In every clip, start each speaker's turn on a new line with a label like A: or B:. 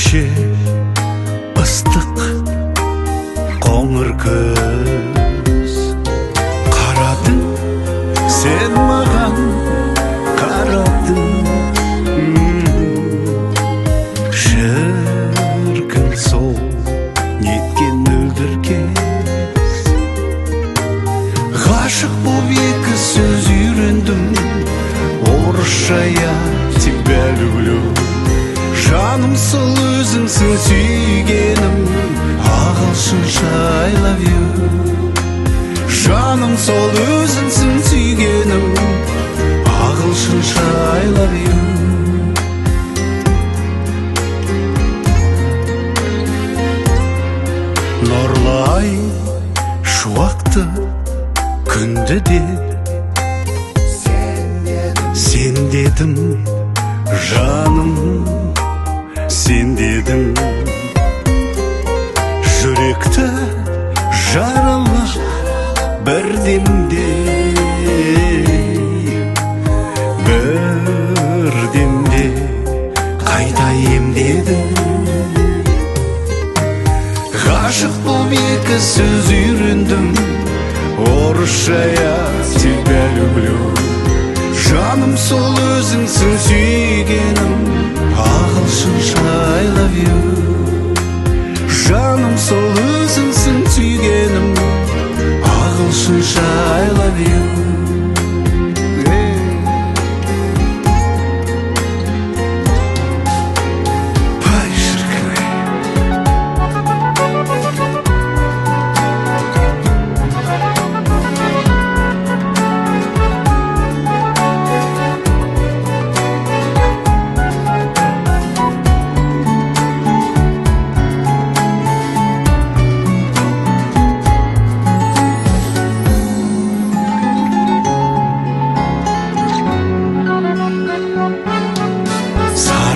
A: өзгеше ыстық қоңыр көз қарадың сен маған қарадың шіркін сол неткен мөлдір кез ғашық боп екі сөз үйрендім орысша я тебя люблю жаным сол өзіңсің сүйгенім ағылшынша I love you жаным сол өзіңсің сүйгенім ағылшынша I love you нұрлы ай шуақты күнді де сен дедім жаным сен дедің жүректі жаралап бірдемде қайта емдедің ғашық болып екі сөз үйрендім орысша я тебя люблю жаным сол өзіңсің сүйгенім ағылшынша I love you жаным сол өзіңсің сүйгенім ағылшынша I love you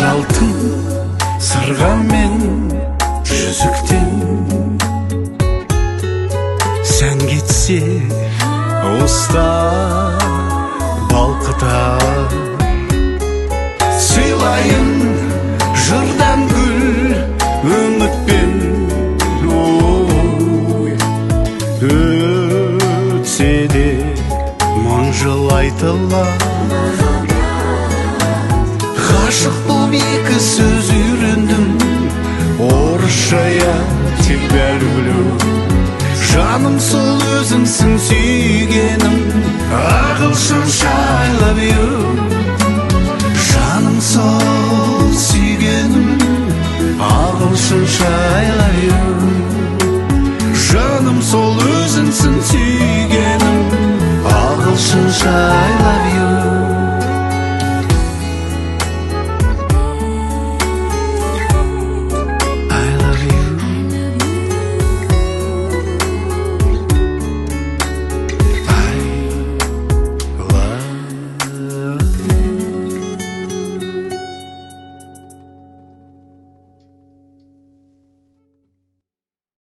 A: алтын сырға мен жүзіктен сән кетсе уста балқытар сыйлайын жырдан гүл үмітпен өтсе де мың жыл айтылар ғашық болып екі сөз үйрендім орысша я тебя люблю жаным сол өзіңсің сүйгенім ағылшынша I love you